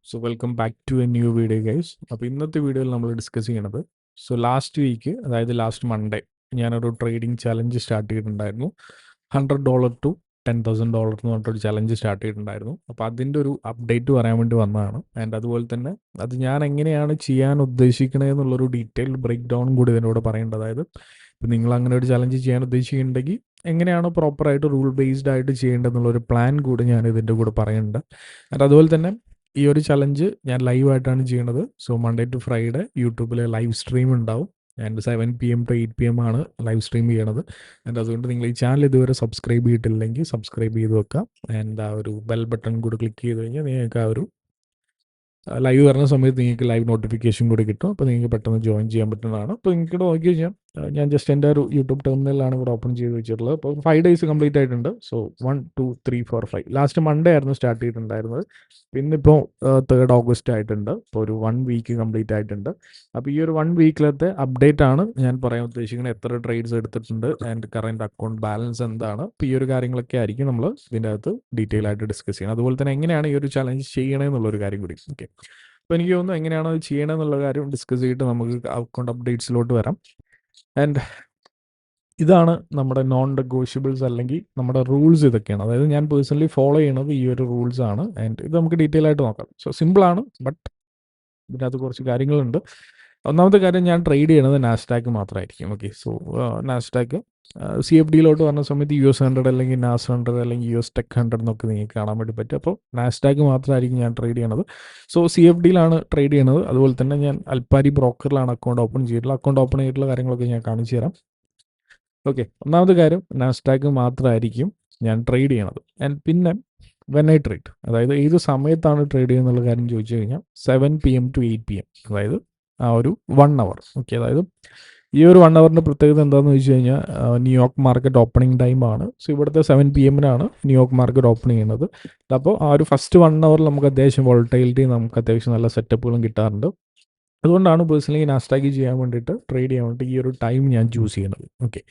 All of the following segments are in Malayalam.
So welcome back to a new video guys. അപ്പോൾ ഇന്നത്തെ വീഡിയോയിൽ നമ്മൾ ഡിസ്കസ് ചെയ്യണത് ലാസ്റ്റ് വീക്ക്, അതായത് ലാസ്റ്റ് മൺഡേ ഞാനൊരു ട്രേഡിംഗ് ചലഞ്ച് സ്റ്റാർട്ട് ചെയ്തിട്ടുണ്ടായിരുന്നു. $100 ടു $10,000 എന്ന് പറഞ്ഞിട്ടൊരു ചലഞ്ച് സ്റ്റാർട്ട് ചെയ്തിട്ടുണ്ടായിരുന്നു. അപ്പോൾ അതിൻ്റെ ഒരു അപ്ഡേറ്റ് പറയാൻ വേണ്ടി വന്നതാണ്. ആൻഡ് അതുപോലെ തന്നെ അത് ഞാൻ എങ്ങനെയാണ് ചെയ്യാൻ ഉദ്ദേശിക്കണത് എന്നുള്ളൊരു ഡീറ്റെയിൽഡ് ബ്രേക്ക് ഡൗൺ കൂടി ഇതിനോട് പറയേണ്ടത്. അതായത് ഇപ്പം നിങ്ങൾ അങ്ങനെ ഒരു ചലഞ്ച് ചെയ്യാൻ ഉദ്ദേശിക്കുന്നുണ്ടെങ്കിൽ എങ്ങനെയാണോ പ്രോപ്പറായിട്ട് റൂൾ ബേസ്ഡ് ആയിട്ട് ചെയ്യേണ്ടതെന്നുള്ളൊരു പ്ലാൻ കൂടി ഞാൻ ഇതിൻ്റെ കൂടെ പറയുന്നുണ്ട്. ആൻഡ് അതുപോലെ തന്നെ ഈ ഒരു ചലഞ്ച് ഞാൻ ലൈവായിട്ടാണ് ചെയ്യണത്. മൺഡേ ടു ഫ്രൈഡേ യൂട്യൂബിൽ ലൈവ് സ്ട്രീം ഉണ്ടാവും. ആൻഡ് 7 PM ടു 8 PM ആണ് ലൈവ് സ്ട്രീം ചെയ്യണത്. ആൻഡ് അതുകൊണ്ട് നിങ്ങൾ ഈ ചാനൽ ഇതുവരെ സബ്സ്ക്രൈബ് ചെയ്തിട്ടില്ലെങ്കിൽ സബ്സ്ക്രൈബ് ചെയ്ത് വെക്കാം. ആൻഡ് ആ ഒരു ബെൽ ബട്ടൺ കൂടി ക്ലിക്ക് ചെയ്ത് കഴിഞ്ഞാൽ നിങ്ങൾക്ക് ആ ഒരു ലൈവ് വരുന്ന സമയത്ത് നിങ്ങൾക്ക് ലൈവ് നോട്ടിഫിക്കേഷൻ കൂടി കിട്ടും. അപ്പോൾ നിങ്ങൾക്ക് പെട്ടെന്ന് ജോയിൻ ചെയ്യാൻ പറ്റുന്നതാണ്. അപ്പോൾ നിങ്ങൾക്ക് നോക്കി കഴിഞ്ഞാൽ ഞാൻ ജസ്റ്റ് എൻ്റെ ഒരു യൂട്യൂബ് ടെർമിനലാണ് ഇവിടെ ഓപ്പൺ ചെയ്ത് വെച്ചിട്ടുള്ളത്. അപ്പോൾ 5 days കംപ്ലീറ്റ് ആയിട്ടുണ്ട്. 1, 2, 3, 4, 5 ലാസ്റ്റ് മൺഡേ ആയിരുന്നു സ്റ്റാർട്ട് ചെയ്തിട്ടുണ്ടായിരുന്നത്. ഇന്നിപ്പോൾ 3rd August ആയിട്ടുണ്ട്. ഇപ്പോൾ ഒരു 1 week കംപ്ലീറ്റ് ആയിട്ടുണ്ട്. അപ്പോൾ ഈ ഒരു 1 weekലത്തെ അപ്ഡേറ്റ് ആണ് ഞാൻ പറയാൻ ഉദ്ദേശിക്കുന്നത്. എത്ര ട്രേഡ്സ് എടുത്തിട്ടുണ്ട് ആൻഡ് കറൻറ്റ് അക്കൗണ്ട് ബാലൻസ് എന്താണ്. അപ്പോൾ ഈ ഒരു കാര്യങ്ങളൊക്കെ ആയിരിക്കും നമ്മൾ ഇതിൻ്റെ അകത്ത് ഡീറ്റെയിൽ ആയിട്ട് ഡിസ്കസ് ചെയ്യണം. അതുപോലെ തന്നെ എങ്ങനെയാണ് ഈ ഒരു ചലഞ്ച് ചെയ്യണമെന്നുള്ളൊരു കാര്യം കൂടി. ഓക്കെ, അപ്പോൾ എനിക്ക് തോന്നുന്നു എങ്ങനെയാണ് അത് ചെയ്യണമെന്നുള്ള കാര്യം ഡിസ്കസ് ചെയ്തിട്ട് നമുക്ക് അക്കൗണ്ട് അപ്ഡേറ്റ്സിലോട്ട് വരാം. ആൻഡ് ഇതാണ് നമ്മുടെ നോൺ നെഗോഷ്യബിൾസ് അല്ലെങ്കിൽ നമ്മുടെ റൂൾസ് ഇതൊക്കെയാണ്. അതായത് ഞാൻ പേഴ്സണലി ഫോളോ ചെയ്യണത് ഈ ഒരു റൂൾസ് ആണ്. ആൻഡ് ഇത് നമുക്ക് ഡീറ്റെയിൽ ആയിട്ട് നോക്കാം. സിമ്പിളാണ്, ബട്ട് ഇതിനകത്ത് കുറച്ച് കാര്യങ്ങളുണ്ട്. ഒന്നാമത്തെ കാര്യം, ഞാൻ ട്രേഡ് ചെയ്യണത് നാസ്ഡാക്ക് മാത്രമായിരിക്കും. ഓക്കെ, നാസ്ഡാക്ക് CFDയിലോട്ട് പറഞ്ഞ സമയത്ത് US100 അല്ലെങ്കിൽ NAS100 അല്ലെങ്കിൽ US Tech 100 എന്നൊക്കെ നിങ്ങൾക്ക് കാണാൻ വേണ്ടി പറ്റും. അപ്പോൾ നാസ്ഡാക്ക് മാത്രമായിരിക്കും ഞാൻ ട്രേഡ് ചെയ്യണത്. CFDയിലാണ് ട്രേഡ് ചെയ്യണത്. അതുപോലെ തന്നെ ഞാൻ അൽപ്പാരി ബ്രോക്കറിലാണ് അക്കൗണ്ട് ഓപ്പൺ ചെയ്തിട്ടുള്ളത്. അക്കൗണ്ട് ഓപ്പൺ ചെയ്തിട്ടുള്ള കാര്യങ്ങളൊക്കെ ഞാൻ കാണിച്ചു തരാം. ഓക്കെ, ഒന്നാമത്തെ കാര്യം, നാസ്ഡാക്ക് മാത്രമായിരിക്കും ഞാൻ ട്രേഡ് ചെയ്യണത്. ആൻഡ് പിന്നെ വെൻ ഐ ട്രേഡ്, അതായത് ഏത് സമയത്താണ് ട്രേഡ് ചെയ്യുന്നുള്ള കാര്യം ചോദിച്ചു കഴിഞ്ഞാൽ 7 PM ടു 8 PM, അതായത് ആ ഒരു 1 hour. ഓക്കെ, അതായത് ഈ ഒരു 1 hourൻ്റെ പ്രത്യേകത എന്താണെന്ന് വെച്ച് കഴിഞ്ഞാൽ ന്യൂയോർക്ക് മാർക്കറ്റ് ഓപ്പണിംഗ് ടൈമാണ്. ഇവിടുത്തെ 7 PM-നാണ് ന്യൂയോർക്ക് മാർക്കറ്റ് ഓപ്പൺ ചെയ്യുന്നത്. അപ്പോൾ ആ ഒരു ഫസ്റ്റ് 1 hour നമുക്ക് അത്യാവശ്യം വോളറ്റൈലിറ്റി, നമുക്ക് അത്യാവശ്യം നല്ല സെറ്റപ്പുകളും കിട്ടാറുണ്ട്. അതുകൊണ്ടാണ് പേഴ്സണലി നാസ്ഡാക്ക് ചെയ്യാൻ വേണ്ടിയിട്ട്, ട്രേഡ് ചെയ്യാൻ വേണ്ടിയിട്ട് ഈ ഒരു ടൈം ഞാൻ ചൂസ് ചെയ്യുന്നത്. ഓക്കെ,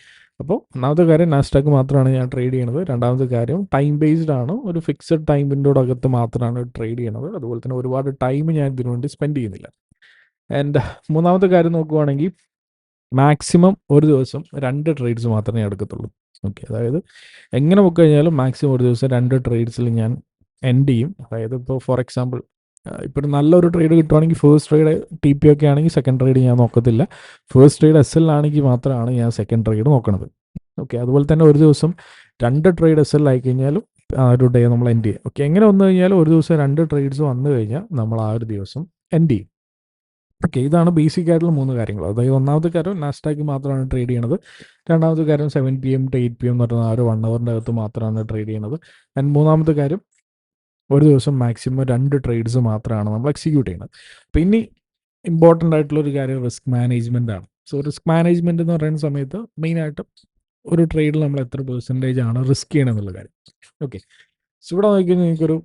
അപ്പോൾ ഒന്നാമത്തെ കാര്യം, നാസ്ഡാക്ക് മാത്രമാണ് ഞാൻ ട്രേഡ് ചെയ്യണത്. രണ്ടാമത്തെ കാര്യം, ടൈം ബേസ്ഡ് ആണ്. ഒരു ഫിക്സഡ് ടൈമിൻ്റെ അകത്ത് മാത്രമാണ് ട്രേഡ് ചെയ്യണത്. അതുപോലെ തന്നെ ഒരുപാട് ടൈം ഞാൻ ഇതിനു വേണ്ടി സ്പെൻഡ് ചെയ്യുന്നില്ല. ആൻഡ് മൂന്നാമത്തെ കാര്യം നോക്കുവാണെങ്കിൽ, മാക്സിമം ഒരു ദിവസം 2 ട്രേഡ്സ് മാത്രമേ എടുക്കത്തുള്ളൂ. ഓക്കെ, അതായത് എങ്ങനെ നോക്കി കഴിഞ്ഞാലും മാക്സിമം ഒരു ദിവസം 2 ട്രേഡ്സിൽ ഞാൻ എൻഡ് ചെയ്യും. അതായത് ഇപ്പോൾ ഫോർ എക്സാമ്പിൾ, ഇപ്പോൾ ഒരു നല്ലൊരു ട്രേഡ് കിട്ടുവാണെങ്കിൽ ഫസ്റ്റ് ട്രേഡ് TP ഒക്കെ ആണെങ്കിൽ സെക്കൻഡ് ട്രേഡ് ഞാൻ നോക്കത്തില്ല. ഫസ്റ്റ് ട്രേഡ് SL ആണെങ്കിൽ മാത്രമാണ് ഞാൻ സെക്കൻഡ് ട്രേഡ് നോക്കണത്. ഓക്കെ, അതുപോലെ തന്നെ ഒരു ദിവസം 2 ട്രേഡ് SL ആയി കഴിഞ്ഞാലും ആ ഒരു ഡേ നമ്മൾ എൻഡ് ചെയ്യും. ഓക്കെ, എങ്ങനെ വന്നു കഴിഞ്ഞാലും ഒരു ദിവസം 2 ട്രേഡ്സ് വന്നു കഴിഞ്ഞാൽ നമ്മൾ ആ ഒരു ദിവസം എൻഡ് ചെയ്യും. ഓക്കെ, ഇതാണ് ബേസിക് ആയിട്ടുള്ള 3 കാര്യങ്ങൾ. അതായത് ഒന്നാമത്തെ കാര്യം, നാസ്ഡാക്ക് മാത്രമാണ് ട്രേഡ് ചെയ്യണത്. രണ്ടാമത്തെ കാര്യം, 7 PM ടു 8 PM എന്ന് പറയുന്ന ആ ഒരു 1 hourൻ്റെ അകത്ത് മാത്രമാണ് ട്രേഡ് ചെയ്യണത്. ആൻഡ് മൂന്നാമത്തെ കാര്യം, ഒരു ദിവസം മാക്സിമം 2 ട്രേഡ്സ് മാത്രമാണ് നമ്മൾ എക്സിക്യൂട്ട് ചെയ്യുന്നത്. അപ്പോൾ ഇനി ഇമ്പോർട്ടൻ്റ് ആയിട്ടുള്ളൊരു കാര്യം റിസ്ക് മാനേജ്മെൻ്റ് ആണ്. റിസ്ക് മാനേജ്മെൻറ്റ് എന്ന് പറയുന്ന സമയത്ത് മെയിനായിട്ട് ഒരു ട്രേഡിൽ നമ്മൾ എത്ര പെർസെൻറ്റേജ് ആണ് റിസ്ക് ചെയ്യണമെന്നുള്ള കാര്യം. ഓക്കെ, ഇവിടെ നോക്കിക്കഴിഞ്ഞാൽ എനിക്കൊരു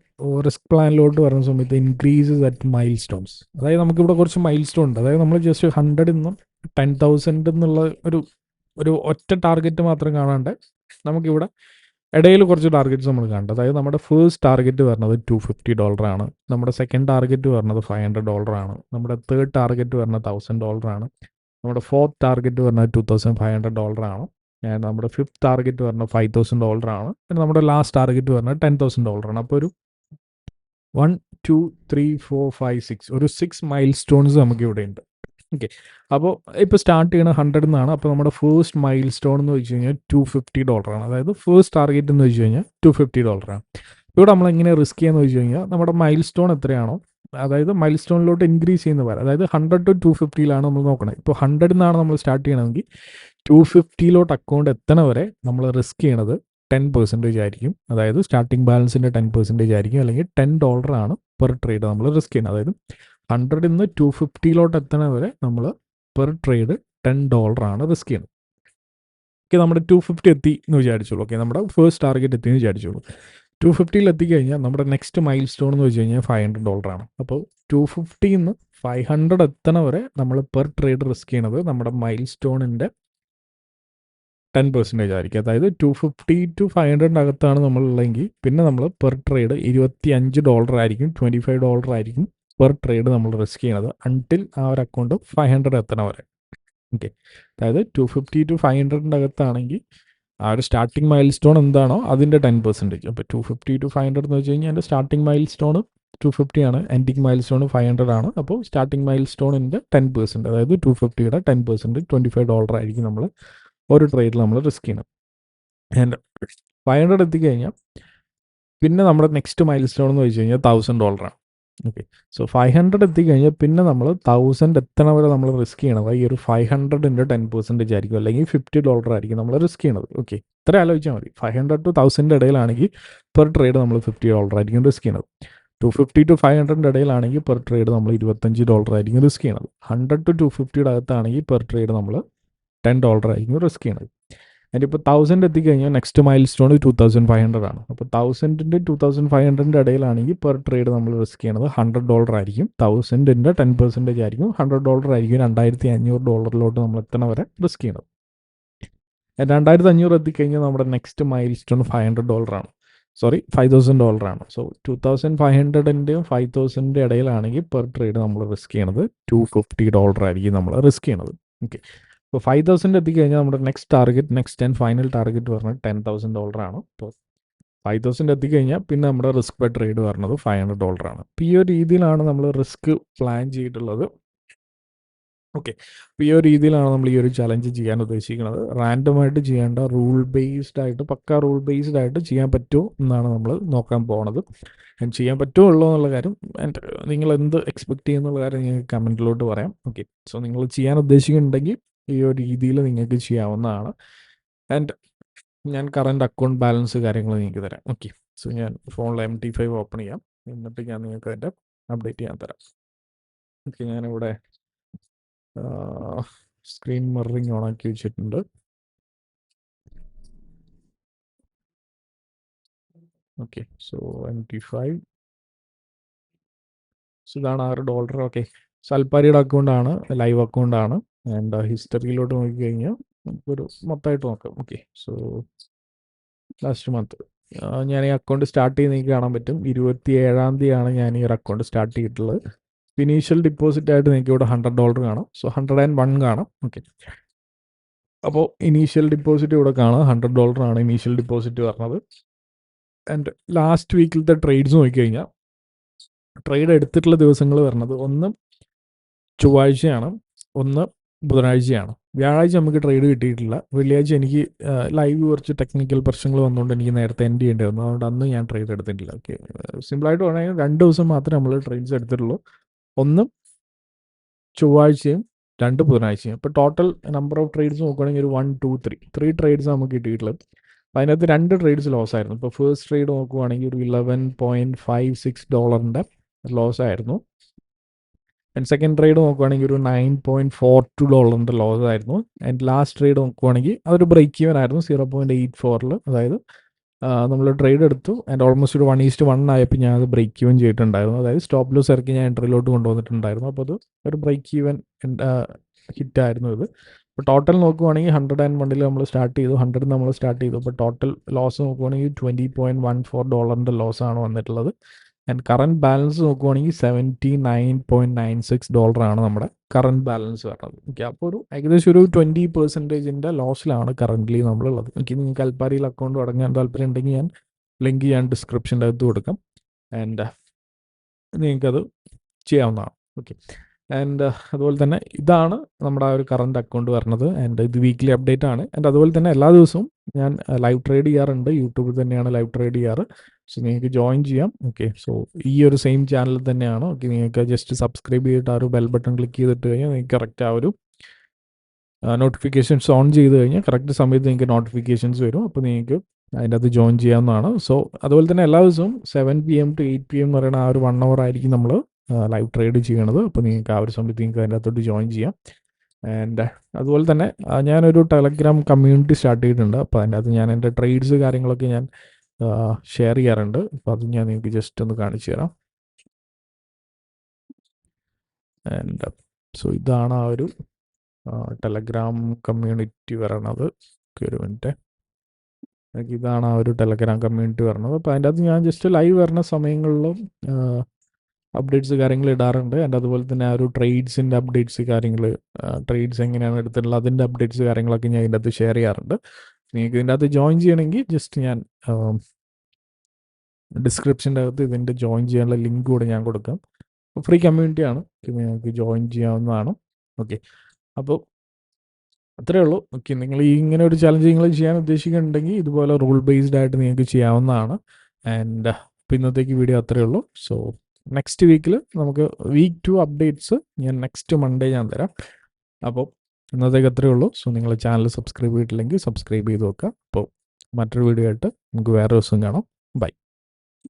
റിസ്ക് പ്ലാനിലോട്ട് വരുന്ന സമയത്ത് ഇൻക്രീസസ് അറ്റ് മൈൽ സ്റ്റോൺസ്. അതായത് നമുക്കിവിടെ കുറച്ച് മൈൽ സ്റ്റോൺ ഉണ്ട്. അതായത് നമ്മൾ ജസ്റ്റ് 100 നിന്നും 10,000 എന്നുള്ള ഒരു ഒറ്റ ടാർഗറ്റ് മാത്രം കാണാണ്ട് നമുക്കിവിടെ ഇടയിൽ കുറച്ച് ടാർഗറ്റ്സ് നമ്മൾ കാണുന്നുണ്ട്. അതായത് നമ്മുടെ ഫസ്റ്റ് ടാർഗറ്റ് വരുന്നത് $250 ആണ്. നമ്മുടെ സെക്കൻഡ് ടാർഗറ്റ് വരുന്നത് $500 ആണ്. നമ്മുടെ തേർഡ് ടാർഗറ്റ് വരുന്നത് $1,000 ആണ്. നമ്മുടെ ഫോർത്ത് ടാർഗറ്റ് വരുന്നത് $2,500 ആണ്. നമ്മുടെ ഫിഫ്ത്ത് ടാർഗറ്റ് വരുന്നത് $5,000 ആണ്. പിന്നെ നമ്മുടെ ലാസ്റ്റ് ടാർഗറ്റ് വരുന്നത് $10,000 ആണ്. അപ്പോൾ ഒരു 1, 2, 3, 4, 5, 6 ഒരു 6 മൈൽ സ്റ്റോൺസ് നമുക്ക് ഇവിടെ ഉണ്ട്. ഓക്കെ, അപ്പോൾ ഇപ്പോൾ സ്റ്റാർട്ട് ചെയ്യണത് 100 എന്നാണ്. അപ്പോൾ നമ്മുടെ ഫസ്റ്റ് മൈൽ സ്റ്റോൺ എന്ന് വെച്ച് കഴിഞ്ഞാൽ $250 ആണ്. അതായത് ഫസ്റ്റ് ടാർഗറ്റ് എന്ന് വെച്ച് കഴിഞ്ഞാൽ $250 ആണ്. ഇവിടെ നമ്മൾ എങ്ങനെ റിസ്ക് ചെയ്യാന്ന് വെച്ച് കഴിഞ്ഞാൽ, നമ്മുടെ മൈൽ സ്റ്റോൺ എത്രയാണോ, അതായത് മൈൽ സ്റ്റോണിലോട്ട് ഇൻക്രീസ് ചെയ്യുന്ന പോലെ, അതായത് 100 ടു 250 നമ്മൾ നോക്കണം. ഇപ്പോൾ 100 എന്നാണ് നമ്മൾ സ്റ്റാർട്ട് ചെയ്യണമെങ്കിൽ 250 അക്കൗണ്ട് എത്തണ വരെ നമ്മൾ റിസ്ക് ചെയ്യണത് 10% ആയിരിക്കും. അതായത് സ്റ്റാർട്ടിംഗ് ബാലൻസിൻ്റെ 10% ആയിരിക്കും. അല്ലെങ്കിൽ $10 ആണ് പെർ ട്രേഡ് നമ്മൾ റിസ്ക് ചെയ്യുന്നത്. അതായത് 100 നിന്ന് 250 എത്തണ വരെ നമ്മൾ പെർ ട്രേഡ് $10 ആണ് റിസ്ക് ചെയ്യുന്നത്. ഓക്കെ, നമ്മുടെ 250 എത്തി എന്ന് വിചാരിച്ചോളൂ. ഓക്കെ, നമ്മുടെ ഫസ്റ്റ് ടാർഗറ്റ് എത്തി എന്ന് വിചാരിച്ചോളൂ. 250 എത്തിക്കഴിഞ്ഞാൽ നമ്മുടെ നെക്സ്റ്റ് മൈൽ സ്റ്റോൺ എന്ന് വെച്ച് കഴിഞ്ഞാൽ $500 ആണ്. അപ്പോൾ 250 നിന്ന് 500 എത്തണ വരെ നമ്മൾ പെർ ട്രേഡ് റിസ്ക് ചെയ്യണത് നമ്മുടെ മൈൽ സ്റ്റോണിൻ്റെ 10% ആയിരിക്കും. അതായത് 250 ടു 500 അകത്താണ് നമ്മളുള്ളതെങ്കിൽ പിന്നെ നമ്മൾ പെർ ട്രേഡ് $25 ആയിരിക്കും, $25 ആയിരിക്കും, പെർ ട്രേഡ് നമ്മൾ റിസ്ക് ചെയ്യണത് അൺടിൽ ആ ഒരു അക്കൗണ്ട് 500 എത്തണ വരെ. ഓക്കെ, അതായത് 250 to 500ൻ്റെ അകത്താണെങ്കിൽ ആ ഒരു സ്റ്റാർട്ടിംഗ് മൈൽ സ്റ്റോൺ എന്താണോ അതിൻ്റെ 10%. അപ്പോൾ 250 to 500 എന്ന് വെച്ച് കഴിഞ്ഞാൽ എൻ്റെ സ്റ്റാർട്ടിംഗ് മൈൽ സ്റ്റോൺ 250 ആണ്, എൻഡിങ് മൈൽ സ്റ്റോൺ 500 ആണ്. അപ്പോൾ സ്റ്റാർട്ടിംഗ് മൈൽ സ്റ്റോണിൻ്റെ 10%, അതായത് 250യുടെ 10% $25 ആയിരിക്കും നമ്മൾ ഒരു ട്രേഡിൽ നമ്മൾ റിസ്ക് ചെയ്യണം. ആൻഡ് 500 എത്തിക്കഴിഞ്ഞാൽ പിന്നെ നമ്മുടെ നെക്സ്റ്റ് മൈൽ സ്റ്റോൺ എന്ന് വെച്ച് കഴിഞ്ഞാൽ $1000 ആണ്. ഓക്കെ, സോ 500 എത്തിക്കഴിഞ്ഞാൽ പിന്നെ നമ്മൾ 1000 എത്തണ വരെ നമ്മൾ റിസ്ക് ചെയ്യണത് ഈ ഒരു 500ൻ്റെ 10% ആയിരിക്കും, അല്ലെങ്കിൽ $50 ആയിരിക്കും നമ്മൾ റിസ്ക് ചെയ്യണത്. ഓക്കെ, ഇത്ര ആലോചിച്ചാൽ മതി. 500 to 1000 ഇടയിലാണെങ്കിൽ പെർ ട്രേഡ് നമ്മൾ $50 ആയിരിക്കും റിസ്ക് ചെയ്യണത്. 250 to 500ൻ്റെ ഇടയിലാണെങ്കിൽ പെർ ട്രേഡ് നമ്മൾ $25 ആയിരിക്കും റിസ്ക് ചെയ്യണത്. 100 to 250യുടെ അകത്താണെങ്കിൽ പെർ ട്രേഡ് നമ്മൾ $10 ആയിരിക്കും റിസ്ക് ചെയ്യണത്. അതിപ്പോൾ 1000 എത്തിക്കഴിഞ്ഞാൽ നെക്സ്റ്റ് മൈൽ സ്റ്റോൺ 2500 ആണ്. അപ്പോൾ 1000ൻ്റെ 2500ൻ്റെ ഇടയിലാണെങ്കിൽ പെർ ട്രേഡ് നമ്മൾ റിസ്ക് ചെയ്യണത് $100 ആയിരിക്കും. 1000ൻ്റെ 10% ആയിരിക്കും, $100 ആയിരിക്കും. $2500 നമ്മൾ എത്തണ വരെ റിസ്ക് ചെയ്യണത്. 2500 എത്തിക്കഴിഞ്ഞാൽ നമ്മുടെ നെക്സ്റ്റ് മൈൽ സ്റ്റോൺ $500 ആണ്, സോറി $5000 ആണ്. സോ 2500ൻ്റെയും 5000ൻ്റെ ഇടയിലാണെങ്കിൽ പെർ ട്രേഡ് നമ്മൾ റിസ്ക് ചെയ്യണത് $250 ആയിരിക്കും നമ്മൾ റിസ്ക് ചെയ്യണത്. ഓക്കെ, ഇപ്പോൾ 5000 എത്തിക്കഴിഞ്ഞാൽ നമ്മുടെ നെക്സ്റ്റ് ആൻഡ് ഫൈനൽ ടാർഗറ്റ് പറഞ്ഞത് $10,000 ആണ്. അപ്പോൾ 5000 എത്തിക്കഴിഞ്ഞാൽ പിന്നെ നമ്മുടെ റിസ്ക് പെർ ട്രേഡ് പറഞ്ഞത് $500 ആണ്. അപ്പോൾ ഈ ഒരു രീതിയിലാണ് നമ്മൾ റിസ്ക് പ്ലാൻ ചെയ്തിട്ടുള്ളത്. ഓക്കെ, അപ്പോൾ ഈ ഒരു രീതിയിലാണ് നമ്മൾ ഈ ഒരു ചലഞ്ച് ചെയ്യാൻ ഉദ്ദേശിക്കുന്നത്. റാൻഡമായിട്ട് ചെയ്യേണ്ട, റൂൾ ബേസ്ഡ് ആയിട്ട്, പക്ക റൂൾ ബേസ്ഡ് ആയിട്ട് ചെയ്യാൻ പറ്റുമോ എന്നാണ് നമ്മൾ നോക്കാൻ പോകുന്നത്. ചെയ്യാൻ പറ്റുമോ ഉള്ളൂ എന്നുള്ള കാര്യം നിങ്ങൾ എന്ത് എക്സ്പെക്ട് ചെയ്യുന്നുള്ള കാര്യം നിങ്ങൾക്ക് കമൻറ്റിലോട്ട് പറയാം. ഓക്കെ, സോ നിങ്ങൾ ചെയ്യാൻ ഉദ്ദേശിക്കുന്നുണ്ടെങ്കിൽ ഈ ഒരു രീതിയിൽ നിങ്ങൾക്ക് ചെയ്യാവുന്നതാണ്. ആൻഡ് ഞാൻ കറൻറ്റ് അക്കൗണ്ട് ബാലൻസ് കാര്യങ്ങൾ നിങ്ങൾക്ക് തരാം. ഓക്കെ, സോ ഞാൻ ഫോണിൽ MT5 ഓപ്പൺ ചെയ്യാം, എന്നിട്ട് ഞാൻ നിങ്ങൾക്ക് അതിൻ്റെ അപ്ഡേറ്റ് ചെയ്യാൻ തരാം. ഓക്കെ, ഞാനിവിടെ സ്ക്രീൻ മിററിങ് ഓൺ ആക്കി വെച്ചിട്ടുണ്ട്. ഓക്കെ, സോ MT5, സോ ഇതാണ് $6. ഓക്കെ, സൽപ്പാരിയുടെ അക്കൗണ്ടാണ്, ലൈവ് അക്കൗണ്ടാണ്. ആൻഡ് ഹിസ്റ്ററിയിലോട്ട് നോക്കിക്കഴിഞ്ഞാൽ നമുക്കൊരു മൊത്തമായിട്ട് നോക്കാം. ഓക്കെ, സോ ലാസ്റ്റ് മന്ത് ഞാൻ ഈ അക്കൗണ്ട് സ്റ്റാർട്ട് ചെയ്ത് നിങ്ങൾക്ക് കാണാൻ പറ്റും. 27-ാം തീയതിയാണ് ഞാൻ ഈ ഒരു അക്കൗണ്ട് സ്റ്റാർട്ട് ചെയ്തിട്ടുള്ളത്. ഇനീഷ്യൽ ഡിപ്പോസിറ്റ് ആയിട്ട് നിങ്ങൾക്ക് ഇവിടെ $100 കാണാം, സോ 101 കാണാം. ഓക്കെ, അപ്പോൾ ഇനീഷ്യൽ ഡിപ്പോസിറ്റ് ഇവിടെ കാണാം, $100 ആണ് ഇനീഷ്യൽ ഡിപ്പോസിറ്റ് പറഞ്ഞത്. ആൻഡ് ലാസ്റ്റ് വീക്കിലത്തെ ട്രേഡ്സ് നോക്കിക്കഴിഞ്ഞാൽ ട്രേഡ് എടുത്തിട്ടുള്ള ദിവസങ്ങൾ വരുന്നത് ഒന്ന് ചൊവ്വാഴ്ചയാണ്, ഒന്ന് ബുധനാഴ്ചയാണ്. വ്യാഴാഴ്ച നമുക്ക് ട്രേഡ് കിട്ടിയിട്ടില്ല. വെള്ളിയാഴ്ച എനിക്ക് ലൈവ് കുറച്ച് ടെക്നിക്കൽ പ്രശ്നങ്ങൾ വന്നുകൊണ്ട് എനിക്ക് നേരത്തെ എൻഡ് ചെയ്യേണ്ടി വന്നു, അതുകൊണ്ട് അന്ന് ഞാൻ ട്രേഡ് എടുത്തിട്ടില്ല. ഓക്കെ, സിമ്പിളായിട്ട് പറഞ്ഞാൽ 2 ദിവസം മാത്രമേ നമ്മൾ ട്രേഡ്സ് എടുത്തിട്ടുള്ളൂ, ഒന്ന് ചൊവ്വാഴ്ചയും 2 ബുധനാഴ്ചയും. ഇപ്പോൾ ടോട്ടൽ നമ്പർ ഓഫ് ട്രേഡ്സ് നോക്കുകയാണെങ്കിൽ ഒരു 1, 2, 3 ട്രേഡ്സ് നമുക്ക് കിട്ടിയിട്ടുള്ളത്. അതിനകത്ത് 2 ട്രേഡ്സ് ലോസ് ആയിരുന്നു. ഇപ്പോൾ ഫസ്റ്റ് ട്രേഡ് നോക്കുവാണെങ്കിൽ ഒരു $11.56 ലോസ് ആയിരുന്നു. ആൻഡ് സെക്കൻഡ് ട്രേഡ് നോക്കുവാണെങ്കിൽ ഒരു $9.42 ലോസ് ആയിരുന്നു. ആൻഡ് ലാസ്റ്റ് ട്രേഡ് നോക്കുവാണെങ്കിൽ അതൊരു ബ്രേക്ക് ഈവൻ ആയിരുന്നു, 0.84. അതായത് നമ്മൾ ട്രേഡ് എടുത്തു ആൻഡ് ഓൾമോസ്റ്റ് ഒരു 1:1 ആയപ്പോൾ ഞാൻ അത് ബ്രേക്ക് ഈവൻ ചെയ്തിട്ടുണ്ടായിരുന്നു. അതായത് സ്റ്റോപ്പ് ലോസ് ഇറക്കി ഞാൻ എൻട്രിയിലോട്ട് കൊണ്ടുവന്നിട്ടുണ്ടായിരുന്നു. അപ്പോൾ അത് ഒരു ബ്രേക്ക് ഈവൻ ഹിറ്റായിരുന്നു ഇത്. അപ്പോൾ ടോട്ടൽ നോക്കുവാണെങ്കിൽ 101 നമ്മൾ സ്റ്റാർട്ട് ചെയ്തു, 100 നമ്മൾ സ്റ്റാർട്ട് ചെയ്തു. അപ്പോൾ ടോട്ടൽ ലോസ് നോക്കുവാണെങ്കിൽ $20.14 ലോസാണ് വന്നിട്ടുള്ളത്. ആൻഡ് കറൻറ്റ് ബാലൻസ് നോക്കുവാണെങ്കിൽ $79.96 ആണ് നമ്മുടെ കറൻറ്റ് ബാലൻസ് വരുന്നത്. ഓക്കെ, അപ്പോൾ ഒരു ഏകദേശം ഒരു 20% ലോസിലാണ് കറൻ്റ്ലി നമ്മളുള്ളത്. ഓക്കെ, നിങ്ങൾക്ക് അൽപ്പാരിയിൽ അക്കൗണ്ട് തുടങ്ങാൻ താല്പര്യം ഉണ്ടെങ്കിൽ ഞാൻ ലിങ്ക് ഞാൻ ഡിസ്ക്രിപ്ഷൻ്റെ അകത്ത് കൊടുക്കാം. ആൻഡ് നിങ്ങൾക്കത് ചെയ്യാവുന്നതാണ്. ഓക്കെ, ആൻഡ് അതുപോലെ തന്നെ ഇതാണ് നമ്മുടെ ആ ഒരു കറൻറ്റ് അക്കൗണ്ട് വരുന്നത്. ആൻഡ് ഇത് വീക്ക്ലി അപ്ഡേറ്റ് ആണ്. ആൻഡ് അതുപോലെ തന്നെ എല്ലാ ദിവസവും ഞാൻ ലൈവ് ട്രേഡ് ചെയ്യാറുണ്ട്. യൂട്യൂബിൽ തന്നെയാണ് ലൈവ് ട്രേഡ് ചെയ്യാറ്. സോ നിങ്ങൾക്ക് ജോയിൻ ചെയ്യാം. ഓക്കെ, സോ ഈ ഒരു സെയിം ചാനൽ തന്നെയാണ്. ഓക്കെ, നിങ്ങൾക്ക് ജസ്റ്റ് സബ്സ്ക്രൈബ് ചെയ്തിട്ട് ആ ഒരു ബെൽ ബട്ടൺ ക്ലിക്ക് ചെയ്തിട്ട് കഴിഞ്ഞാൽ നിങ്ങൾക്ക് കറക്റ്റ് ആ ഒരു നോട്ടിഫിക്കേഷൻസ് ഓൺ ചെയ്ത് കഴിഞ്ഞാൽ കറക്റ്റ് സമയത്ത് നിങ്ങൾക്ക് നോട്ടിഫിക്കേഷൻസ് വരും. അപ്പോൾ നിങ്ങൾക്ക് അതിൻ്റെ അത് ജോയിൻ ചെയ്യാവുന്നതാണ്. സോ അതുപോലെ തന്നെ എല്ലാ ദിവസവും 7 PM to 8 PM എന്ന് പറയുന്ന ആ ഒരു 1 hour ആയിരിക്കും നമ്മൾ ലൈവ് ട്രേഡ് ചെയ്യണത്. അപ്പോൾ നിങ്ങൾക്ക് ആ ഒരു സമയത്ത് നിങ്ങൾക്ക് അതിൻ്റെ അകത്തോട്ട് ജോയിൻ ചെയ്യാം. ആൻഡ് അതുപോലെ തന്നെ ഞാനൊരു ടെലഗ്രാം കമ്മ്യൂണിറ്റി സ്റ്റാർട്ട് ചെയ്തിട്ടുണ്ട്. അപ്പോൾ അതിൻ്റെ അകത്ത് ഞാൻ എൻ്റെ ട്രേഡ്സ് കാര്യങ്ങളൊക്കെ ഞാൻ ഷെയർ ചെയ്യാറുണ്ട്. അപ്പോൾ അത് ഞാൻ നിങ്ങൾക്ക് ജസ്റ്റ് ഒന്ന് കാണിച്ചു തരാം. ആൻഡ് സോ ഇതാണ് ആ ഒരു ടെലഗ്രാം കമ്മ്യൂണിറ്റി വരണത്. ഒരു മിനിറ്റ്, ഇതാണ് ആ ഒരു ടെലഗ്രാം കമ്മ്യൂണിറ്റി വരണത്. അപ്പോൾ അതിൻ്റെ അകത്ത് ഞാൻ ജസ്റ്റ് ലൈവ് വരുന്ന സമയങ്ങളിലും അപ്ഡേറ്റ്സ് കാര്യങ്ങൾ ഇടാറുണ്ട്. ആൻഡ് അതുപോലെ തന്നെ ആ ഒരു ട്രേഡ്സിൻ്റെ അപ്ഡേറ്റ്സ് കാര്യങ്ങൾ, ട്രേഡ്സ് എങ്ങനെയാണ് എടുത്തിട്ടുള്ളത് അതിൻ്റെ അപ്ഡേറ്റ്സ് കാര്യങ്ങളൊക്കെ ഞാൻ ഇതിൻ്റെ അകത്ത് ഷെയർ ചെയ്യാറുണ്ട്. നിങ്ങൾക്ക് ഇതിൻ്റെ അകത്ത് ജോയിൻ ചെയ്യണമെങ്കിൽ ജസ്റ്റ് ഞാൻ ഡിസ്ക്രിപ്ഷൻ്റെ അകത്ത് ഇതിൻ്റെ ജോയിൻ ചെയ്യാനുള്ള ലിങ്ക് കൂടെ ഞാൻ കൊടുക്കാം. ഫ്രീ കമ്മ്യൂണിറ്റിയാണ്, നിങ്ങൾക്ക് ജോയിൻ ചെയ്യാവുന്നതാണ്. ഓക്കെ, അപ്പോൾ അത്രയേ ഉള്ളൂ. ഓക്കെ, നിങ്ങൾ ഈ ഇങ്ങനെ ഒരു ചലഞ്ച് നിങ്ങൾ ചെയ്യാൻ ഉദ്ദേശിക്കുന്നുണ്ടെങ്കിൽ ഇതുപോലെ റൂൾ ബേസ്ഡ് ആയിട്ട് നിങ്ങൾക്ക് ചെയ്യാവുന്നതാണ്. ആൻഡ് അപ്പോൾ ഇന്നത്തേക്ക് വീഡിയോ അത്രയേ ഉള്ളൂ. സോ നെക്സ്റ്റ് വീക്കിൽ നമുക്ക് വീക്ക് 2 അപ്ഡേറ്റ്സ് ഞാൻ നെക്സ്റ്റ് മൺഡേ ഞാൻ തരാം. അപ്പോൾ ഇന്നത്തേക്ക് അത്രയേ ഉള്ളൂ. സോ നിങ്ങൾ ചാനൽ സബ്സ്ക്രൈബ് ചെയ്തിട്ടില്ലെങ്കിൽ സബ്സ്ക്രൈബ് ചെയ്ത് നോക്കുക. അപ്പോൾ മറ്റൊരു വീഡിയോ ആയിട്ട് നമുക്ക് വേറെ ദിവസം കാണാം. ബൈ.